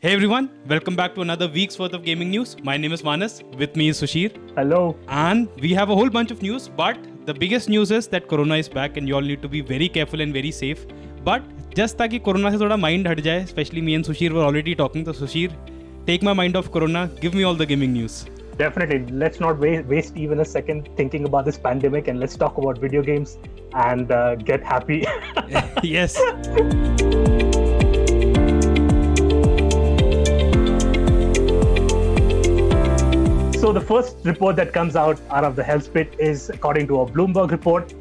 Hey everyone, welcome back to another week's worth of gaming news. My name is Manas, with me is Sushir. Hello. And we have a whole bunch of news, but the biggest news is that Corona is back and you all need to be very careful and very safe. But just ताकि Corona से थोड़ा mind हट जाए, especially me and Sushir were already talking, so Sushir, take my mind off Corona, give me all the gaming news. Definitely. Let's not waste even a second thinking about this pandemic and let's talk about video games and get happy. Yes. So the first report that comes out of the Hell's Pit is, according to a Bloomberg report,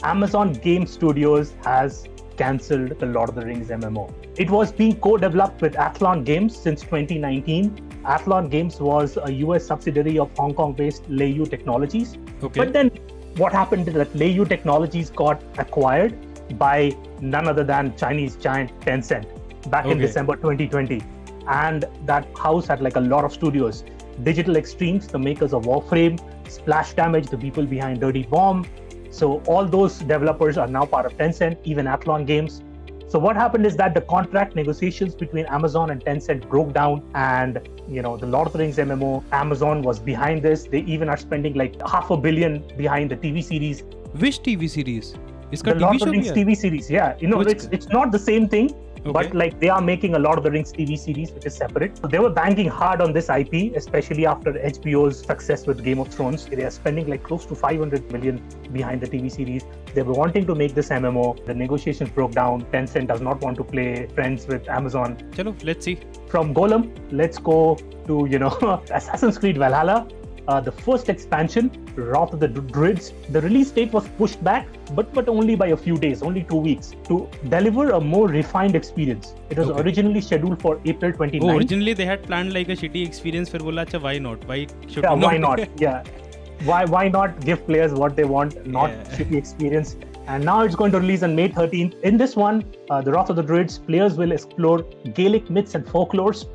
Amazon Game Studios has cancelled the Lord of the Rings MMO. It was being co-developed with Athlon Games since 2019. Athlon Games was a US subsidiary of Hong Kong-based Leiyu Technologies. Okay. But then what happened is that Leiyu Technologies got acquired by none other than Chinese giant Tencent back in December 2020. And that house had like a lot of studios. Digital Extremes, the makers of Warframe, Splash Damage, the people behind Dirty Bomb. So all those developers are now part of Tencent, even Athlon Games. So what happened is that the contract negotiations between Amazon and Tencent broke down, and the Lord of the Rings MMO, Amazon was behind this. They even are spending like $500 million behind the TV series. Which TV series? The Lord of the Rings TV series, yeah. It's not the same thing. Okay. But like they are making a Lord of the Rings TV series, which is separate. So they were banking hard on this IP, especially after HBO's success with Game of Thrones. They are spending like close to $500 million behind the TV series. They were wanting to make this MMO. The negotiations broke down. Tencent does not want to play friends with Amazon. Chalo, let's see. From Golem, let's go to, Assassin's Creed Valhalla. The first expansion, Wrath of the Druids, the release date was pushed back, but only by a few days, only 2 weeks, to deliver a more refined experience. It was originally scheduled for April 29th. Originally they had planned like a shitty experience, फिर बोला अच्छा why not? Why should we not? Why not? Yeah. Why not give players what they want, not shitty experience? And now it's going to release on May 13th. In this one, the Wrath of the Druids, players will explore Gaelic myths and folklores,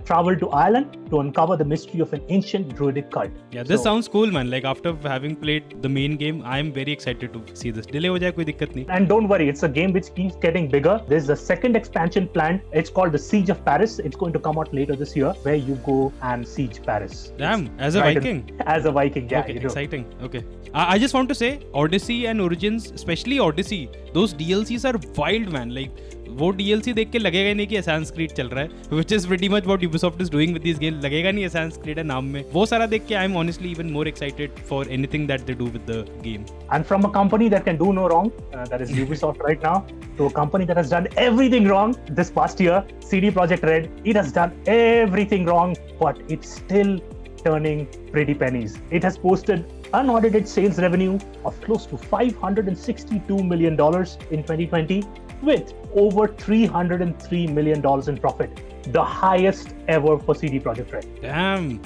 travel to Ireland to uncover the mystery of an ancient druidic cult. Yeah, this sounds cool, man. Like after having played the main game, I am very excited to see this. Delay हो जाए कोई दिक्कत नहीं. And don't worry, it's a game which keeps getting bigger. There's a second expansion planned. It's called the Siege of Paris. It's going to come out later this year, where you go and siege Paris. Damn, as a Viking. As a Viking, yeah. Okay, exciting. Okay. I just want to say, Odyssey and Origins, especially Odyssey, those DLCs are wild, man. Like वो DLC देख के लगेगा नहीं कि Assassin's Creed चल रहा है, which is pretty much what Ubisoft is doing with these games. लगेगा नहीं Assassin's Creed है नाम में. वो सारा देख के I'm honestly even more excited for anything that they do with the game. And from a company that can do no wrong, that is Ubisoft right now, to a company that has done everything wrong this past year, CD Projekt Red, it has done everything wrong, but it's still turning pretty pennies. It has posted unaudited sales revenue of close to $562 million in 2020, with over $303 million in profit, the highest ever for CD Projekt Red. Damn,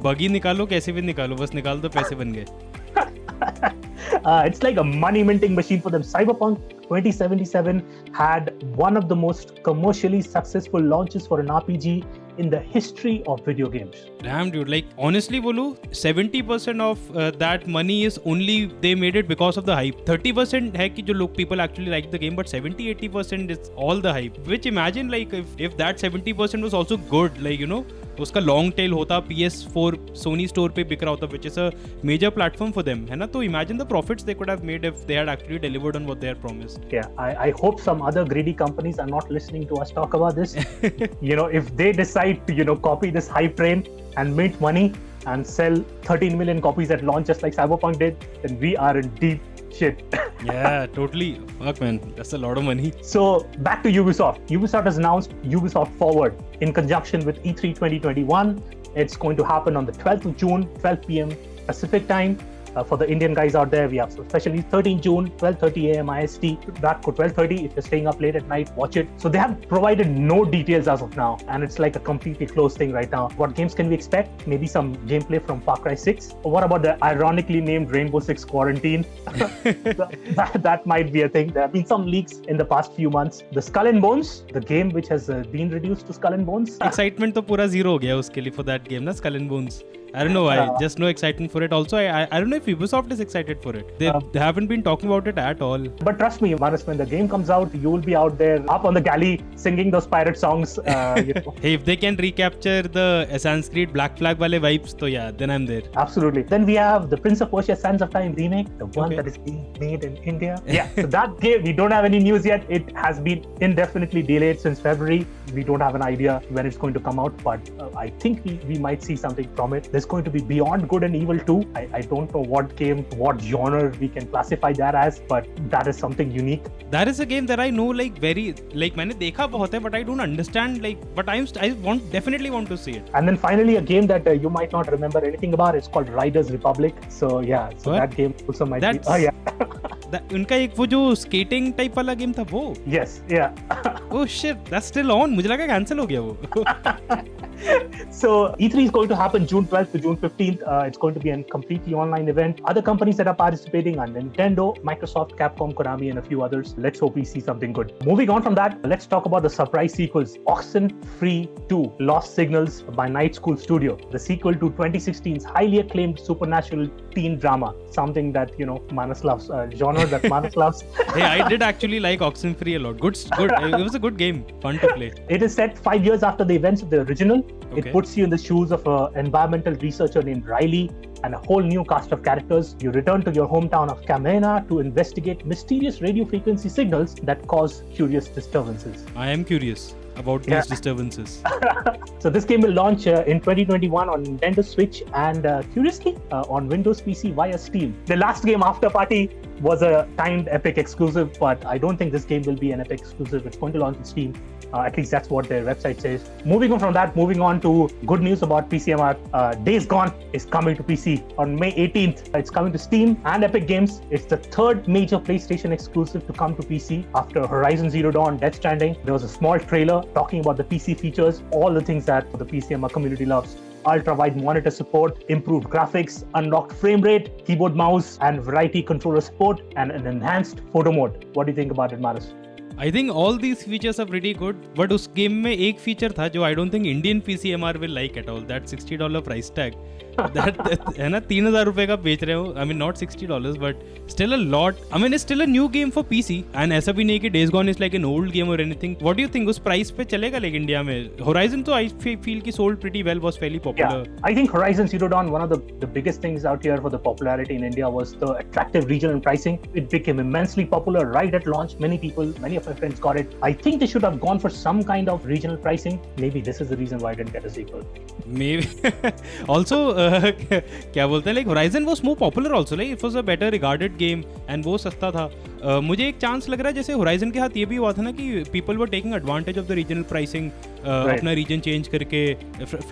buggy निकालो कैसे भी निकालो, बस निकाल दो पैसे बन गए. It's like a money minting machine for them. Cyberpunk 2077 had one of the most commercially successful launches for an RPG in the history of video games. Damn, dude. Like, honestly, Bolu, 70% of that money is only they made it because of the hype. 30% है कि जो people actually like the game, but 70-80% is all the hype. Which imagine like if that 70% was also good, like उसका long tail होता, PS4 Sony store पे बिक रहा होता, which is a major platform for them, है ना? तो imagine the profits they could have made if they had actually delivered on what they had promised. Yeah, I hope some other greedy companies are not listening to us talk about this. If they decide to copy this hype train and mint money and sell 13 million copies at launch just like Cyberpunk did, then we are in deep shit. Yeah, totally. Fuck, man. That's a lot of money. So back to Ubisoft. Ubisoft has announced Ubisoft Forward in conjunction with E3 2021. It's going to happen on the 12th of June, 12 p.m. Pacific time. For the Indian guys out there, we have especially 13 June, 12:30 a.m. IST. Back to 12:30. If you're staying up late at night, watch it. So they have provided no details as of now, and it's like a completely closed thing right now. What games can we expect? Maybe some gameplay from Far Cry 6. Or what about the ironically named Rainbow Six Quarantine? that might be a thing. There have been some leaks in the past few months. The Skull and Bones, the game which has been reduced to Skull and Bones. Excitement तो पूरा zero हो गया उसके लिए for that game ना Skull and Bones. I don't know why. Just no excitement for it. Also, I don't know if Ubisoft is excited for it. They haven't been talking about it at all. But trust me, Manas, when the game comes out, you will be out there up on the galley singing those pirate songs. Hey, if they can recapture the Assassin's Creed Black Flag wale vibes, so yeah, then I'm there. Absolutely. Then we have the Prince of Persia Sands of Time remake, the one that is being made in India. Yeah, so that game, we don't have any news yet. It has been indefinitely delayed since February. We don't have an idea when it's going to come out, but I think we might see something from it. There's going to be Beyond Good and Evil 2. I don't know what game, what genre we can classify that as, but that is something unique. That is a game that I know मैंने देखा बहुत है, but I don't understand but I definitely want to see it. And then finally a game that you might not remember anything about. It's called Riders Republic. So yeah, that game also might be. Oh yeah. उनका एक वो जो skating type वाला game था वो. Yes, yeah. Oh shit, that's still on. मुझे लगा cancel हो गया वो. So E3 is going to happen June 12th to June 15th. It's going to be a completely online event. Other companies that are participating are Nintendo, Microsoft, Capcom, Konami, and a few others. Let's hope we see something good. Moving on from that, let's talk about the surprise sequels. Oxenfree 2, Lost Signals by Night School Studio. The sequel to 2016's highly acclaimed supernatural teen drama. Something that, Manas loves. Genre that Manas loves. Hey, I did actually like Oxenfree a lot. Good. It was a good game. Fun to play. It is set 5 years after the events of the original. Okay. It puts you in the shoes of an environmental researcher named Riley and a whole new cast of characters. You return to your hometown of Kamena to investigate mysterious radio frequency signals that cause curious disturbances. I am curious about these disturbances. So this game will launch in 2021 on Nintendo Switch and curiously on Windows PC via Steam. The last game, After Party, was a timed Epic exclusive, but I don't think this game will be an Epic exclusive. It's going to launch on Steam. At least that's what their website says. Moving on to good news about PCMR. Days Gone is coming to PC on May 18th. It's coming to Steam and Epic Games. It's the third major PlayStation exclusive to come to PC after Horizon Zero Dawn, Death Stranding. There was a small trailer talking about the PC features, all the things that the PCMR community loves. Ultra-wide monitor support, improved graphics, unlocked frame rate, keyboard mouse, and variety controller support, and an enhanced photo mode. What do you think about it, Maris? I think all these features are pretty good, but उस game में एक feature था जो I don't think Indian PCMR will like at all. That $60 price tag. That है ना 3,000 रुपए का बेच रहे हो. I mean not $60, but still a lot. I mean it's still a new game for PC. And ऐसा भी नहीं कि Days Gone is like an old game or anything. What do you think? उस price पे चलेगा like India में? Horizon तो I feel कि sold pretty well, was fairly popular. Yeah, I think Horizon Zero Dawn, one of the biggest things out here for the popularity in India was the attractive regional pricing. It became immensely popular right at launch. Many of my friends got it. I think they should have gone for some kind of regional pricing. Maybe this is the reason why I didn't get a sequel. Maybe. Also, क्या बोलते हैं, like Horizon was more popular also. Like it was a better regarded game and वो सस्ता था. मुझे एक chance लग रहा है जैसे Horizon के साथ ये भी हुआ था ना कि people were taking advantage of the regional pricing. अपना region change करके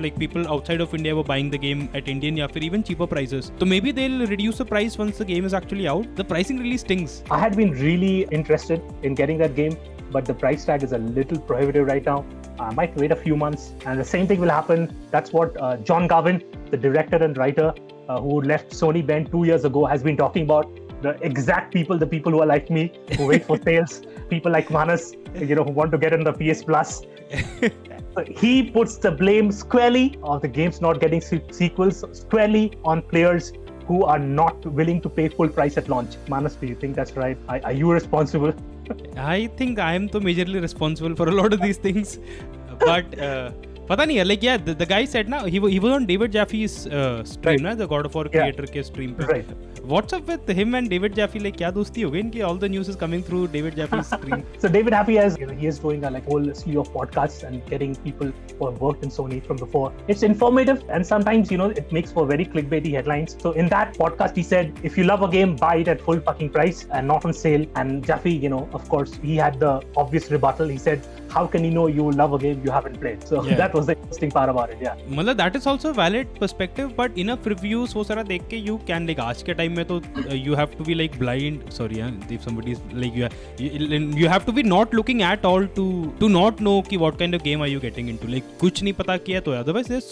like people outside of India were buying the game at Indian या फिर even cheaper prices. So maybe they'll reduce the price once the game is actually out. The pricing really stings. I had been really interested in getting that game, but the price tag is a little prohibitive right now. I might wait a few months and the same thing will happen. That's what John Garvin, the director and writer who left Sony Bend 2 years ago, has been talking about. The exact people, the people who are like me, who wait for sales, people like Manas, who want to get in the PS Plus. He puts the blame squarely of the games not getting sequels, squarely on players who are not willing to pay full price at launch. Manas, do you think that's right? Are you responsible? I think I am तो majorly responsible for a lot of these things, but पता नहीं है, like yeah, the guy said ना, he was on David Jaffe's stream ना, the God of War creator के stream पे. Right. What's up with him and David Jaffe? Like क्या दोस्ती हो गई इनकी? All the news is coming through David Jaffe's stream. So David Jaffe he is doing a whole slew of podcasts and getting people who have worked in Sony from before. It's informative and sometimes it makes for very clickbaity headlines. So in that podcast he said, if you love a game, buy it at full fucking price and not on sale. And Jaffe, of course, he had the obvious rebuttal. He said, how can you know you love a game you haven't played? So that was the interesting part about it. Yeah. मतलब that is also a valid perspective, but enough reviews वो सारा देख के you can like आज के time में में तो you have to be like blind. Sorry, if somebody is like you have to be not looking at all to not know कि what kind of game are you getting into. Like कुछ नहीं पता किया तो otherwise there's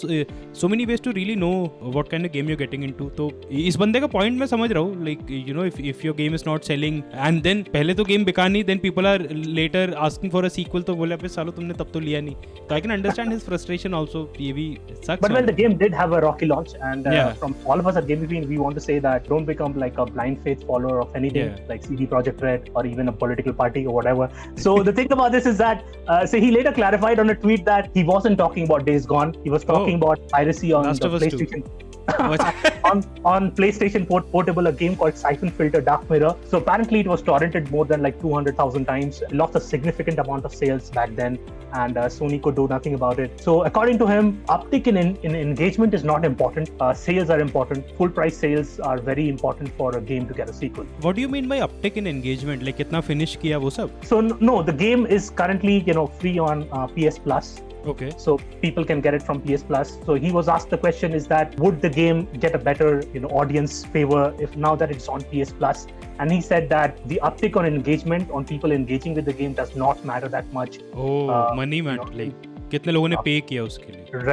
so many ways to really know what kind of game you're getting into. तो इस बंदे का point मैं समझ रहा हूँ. Like you know if your game is not selling and then पहले तो game बिका नहीं, then people are later asking for a sequel, तो बोले अबे सालो तुमने तब तो लिया नहीं. So I can understand his frustration also. ये भी sucks. But when the game did have a rocky launch, and from all of us at GameBean, we want to say that don't become like a blind faith follower of anything like CD Projekt Red or even a political party or whatever. So the thing about this is that so he later clarified on a tweet that he wasn't talking about Days Gone. He was talking about piracy on the PlayStation. on PlayStation Portable, a game called Siphon Filter Dark Mirror. So apparently it was torrented more than like 200,000 times. It lost a significant amount of sales back then, and Sony could do nothing about it. So according to him, uptick in engagement is not important. Sales are important. Full price sales are very important for a game to get a sequel. What do you mean by uptick in engagement? Like कितना finish किया वो सब? So no, the game is currently free on PS Plus. Okay. So people can get it from PS Plus. So he was asked the question is that would the game get a better audience favor if now that it's on PS Plus? And he said that the uptick on engagement, on people engaging with the game, does not matter that much. Money matter. Like कितने लोगों ने pay किया उसके लिए?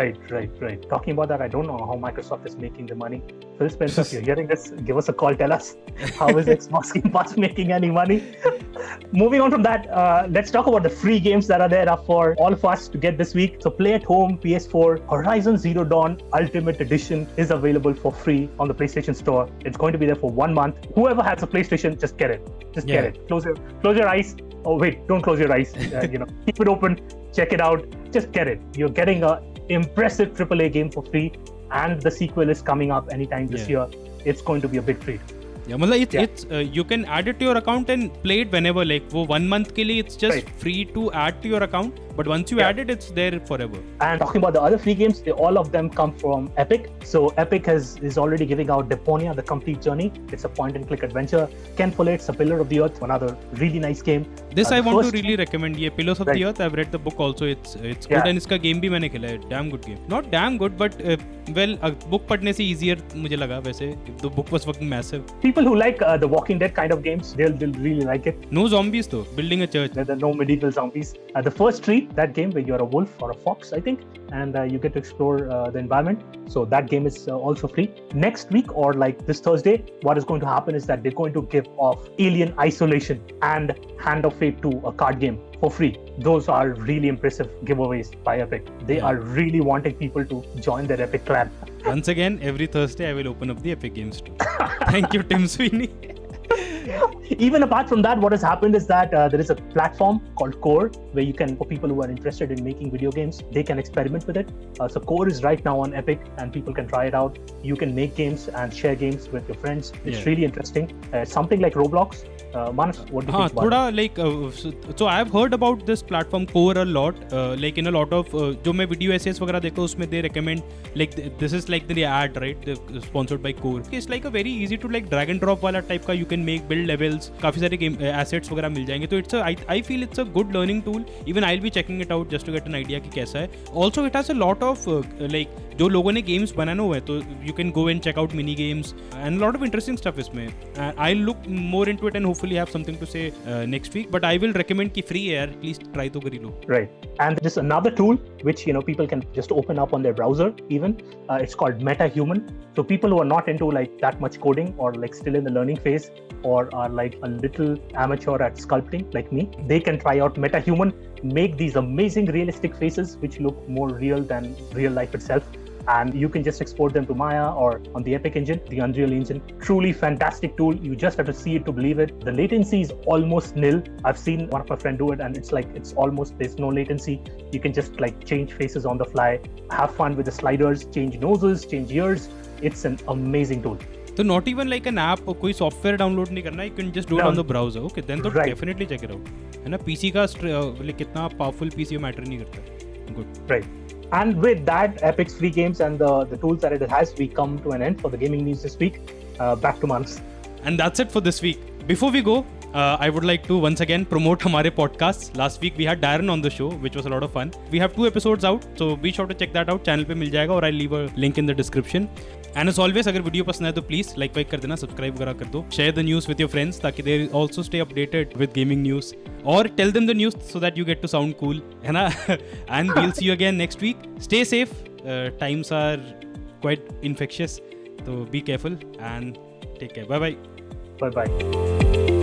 Right. Talking about that, I don't know how Microsoft is making the money. Phil Spencer, if you're hearing this, give us a call. Tell us how is Xbox Game Pass making any money? Moving on from that, let's talk about the free games that are there for all of us to get this week. So Play at Home PS4 Horizon Zero Dawn Ultimate Edition is available for free on the PlayStation Store. It's going to be there for 1 month. Whoever has a PlayStation, just get it. Get it. Close your eyes. Oh wait, don't close your eyes. Keep it open. Check it out. Just get it. You're getting a impressive AAA game for free, and the sequel is coming up anytime this year. It's going to be a big treat. Yeah, मतलब it's you can add it to your account and play it whenever. Like वो 1 month के लिए it's just free to add to your account. But once you add it, it's there forever. And talking about the other free games, all of them come from Epic. So Epic is already giving out Deponia, the complete journey. It's a point-and-click adventure. Ken Follett's A Pillar of the Earth, another really nice game. This I want to really recommend. ये Pillars of the Earth, I've read the book also. It's good and इसका game भी मैंने खेला है. Damn good game. Not damn good, but well, book पढ़ने से easier मुझे लगा वैसे. The book was fucking massive. People who like the Walking Dead kind of games, they'll really like it. No zombies though. Building a church. There are no medieval zombies. The First Tree, that game where you're a wolf or a fox, I think, and you get to explore the environment. So that game is also free. Next week or like this Thursday, what is going to happen is that they're going to give off Alien Isolation and Hand of Fate 2, a card game, for free. Those are really impressive giveaways by Epic. They are really wanting people to join their Epic clan. Once again, every Thursday I will open up the Epic Games Store. Thank you, Tim Sweeney. Even apart from that, what has happened is that there is a platform called Core where you can, for people who are interested in making video games, they can experiment with it. So Core is right now on Epic and people can try it out. You can make games and share games with your friends. It's really interesting. Something like Roblox. Manas, what do you think about थोड़ा like so I've heard about this platform Core a lot. Like in a lot of जो मैं video essays वगैरह देखता हूँ उसमें they recommend like this is like the ad, right? They're sponsored by Core. It's like a very easy to like drag and drop वाला type का. You can make build levels. काफी सारे game assets वगैरह मिल जाएंगे. तो I feel it's a good learning tool. Even I'll be checking it out just to get an idea कि कैसा है. Also it has a lot of like जो लोगों ने games बनाने हुए हैं तो you can go and check out mini games and a lot of interesting stuff इसमें. I'll look more into it and hopefully have something to say next week. But I will recommend कि free है at least try तो कर ही लो. Right. And just another tool which people can just open up on their browser even. It's called MetaHuman. So people who are not into like that much coding or like still in the learning phase or are like a little amateur at sculpting like me, they can try out MetaHuman, make these amazing realistic faces which look more real than real life itself. And you can just export them to Maya or on the Epic engine, the Unreal Engine. Truly fantastic tool. You just have to see it to believe it. The latency is almost nil. I've seen one of my friends do it and it's almost, there's no latency. You can just like change faces on the fly, have fun with the sliders, change noses, change ears. It's an amazing tool. So not even like an app or कोई software download नहीं करना, you can just do it on the browser. Okay, then तो definitely check it out. है ना, PC का like कितना powerful PC matter नहीं करता. Good. Right. And with that, Epic's free games and the tools that it has, we come to an end for the gaming news this week. Back to Manas. And that's it for this week. Before we go, I would like to once again promote हमारे podcasts. Last week we had Darren on the show, which was a lot of fun. We have 2 episodes out, so be sure to check that out. Channel पे मिल जाएगा और I'll leave a link in the description. And as always, अगर video पसंद आए तो please like वाइक कर देना, सब्सक्राइब वगैरह कर दो, share the news with your friends ताकि they also stay updated with gaming news, और tell them the news so that you get to sound cool, है ना. And we'll see you again next week. Stay safe, times are quite infectious, तो be careful and take care. Bye bye. Bye bye.